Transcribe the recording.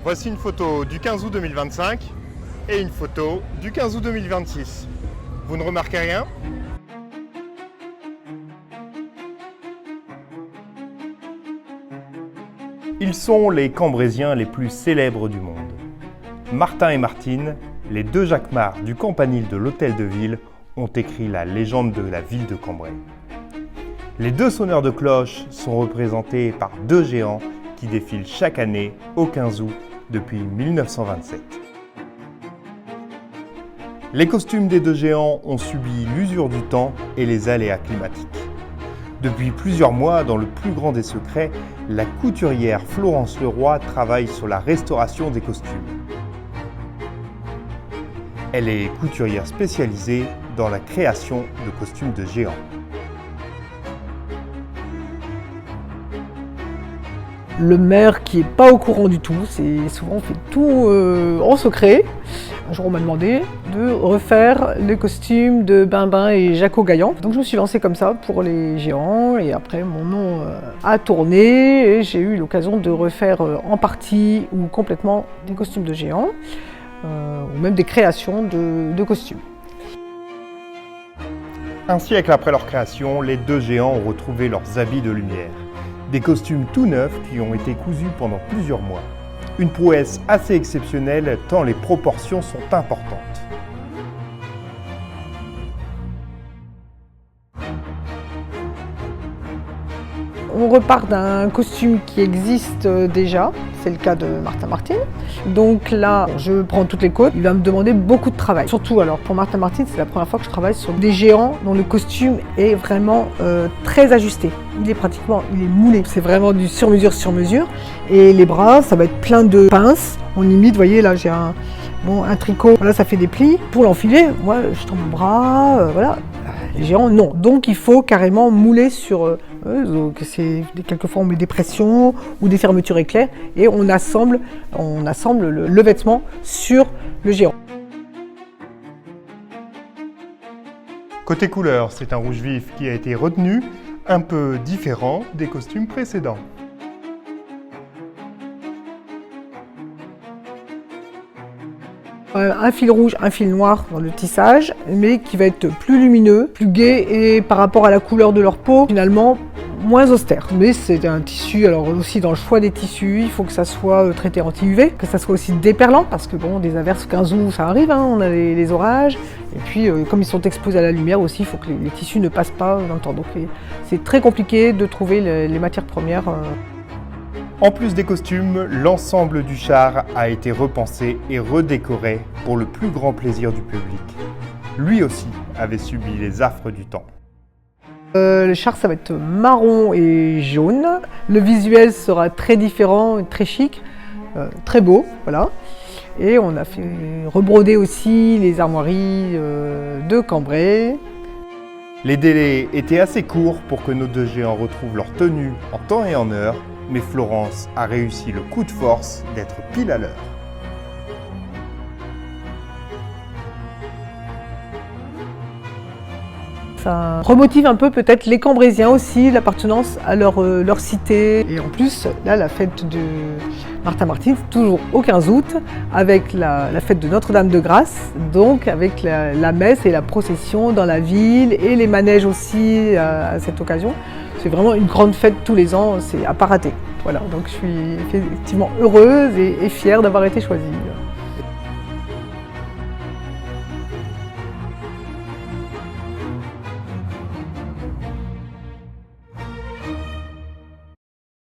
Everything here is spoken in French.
Voici une photo du 15 août 2025 et une photo du 15 août 2026. Vous ne remarquez rien? Ils sont les Cambrésiens les plus célèbres du monde. Martin et Martine, les deux Jacquemart du campanile de l'Hôtel de Ville, ont écrit la légende de la ville de Cambrai. Les deux sonneurs de cloche sont représentés par deux géants qui défilent chaque année au 15 août depuis 1927. Les costumes des deux géants ont subi l'usure du temps et les aléas climatiques. Depuis plusieurs mois, dans le plus grand des secrets, la couturière Florence Leroy travaille sur la restauration des costumes. Elle est couturière spécialisée dans la création de costumes de géants. Le maire qui n'est pas au courant du tout, c'est souvent on fait tout en secret. Un jour on m'a demandé de refaire les costumes de Bimbin et Jaco Gaillan. Donc je me suis lancée comme ça pour les géants et après mon nom a tourné et j'ai eu l'occasion de refaire en partie ou complètement des costumes de géants ou même des créations de costumes. Un siècle après leur création, les deux géants ont retrouvé leurs habits de lumière. Des costumes tout neufs qui ont été cousus pendant plusieurs mois. Une prouesse assez exceptionnelle tant les proportions sont importantes. On repart d'un costume qui existe déjà, c'est le cas de Martin Martine. Donc là, je prends toutes les côtes, il va me demander beaucoup de travail. Surtout alors pour Martin Martine, c'est la première fois que je travaille sur des géants dont le costume est vraiment très ajusté. Il est moulé, c'est vraiment du sur-mesure sur mesure. Et les bras, ça va être plein de pinces. On imite, vous voyez là j'ai un tricot, voilà ça fait des plis. Pour l'enfiler, moi je tends mon bras, voilà. Les géants, non. Donc il faut carrément mouler sur eux. Donc quelquefois on met des pressions ou des fermetures éclairs et on assemble le vêtement sur le géant. Côté couleur, c'est un rouge vif qui a été retenu, un peu différent des costumes précédents. Un fil rouge, un fil noir dans le tissage, mais qui va être plus lumineux, plus gai et par rapport à la couleur de leur peau, finalement moins austère. Mais c'est un tissu, alors aussi dans le choix des tissus, il faut que ça soit traité anti-UV, que ça soit aussi déperlant, parce que bon, des averses 15 août, ça arrive, hein, on a les orages. Et puis, comme ils sont exposés à la lumière aussi, il faut que les tissus ne passent pas dans le temps. Donc c'est très compliqué de trouver les matières premières. En plus des costumes, l'ensemble du char a été repensé et redécoré pour le plus grand plaisir du public. Lui aussi avait subi les affres du temps. Le char, ça va être marron et jaune. Le visuel sera très différent, très chic, très beau, voilà. Et on a fait rebroder aussi les armoiries de Cambrai. Les délais étaient assez courts pour que nos deux géants retrouvent leur tenue en temps et en heure, mais Florence a réussi le coup de force d'être pile à l'heure. Ça remotive un peu peut-être les Cambrésiens aussi, l'appartenance à leur cité. Et en plus, là, la fête de Martin Martine, toujours au 15 août, avec la fête de Notre-Dame-de-Grâce, donc avec la messe et la procession dans la ville et les manèges aussi à cette occasion. C'est vraiment une grande fête tous les ans, c'est à pas rater. Voilà, donc je suis effectivement heureuse et fière d'avoir été choisie.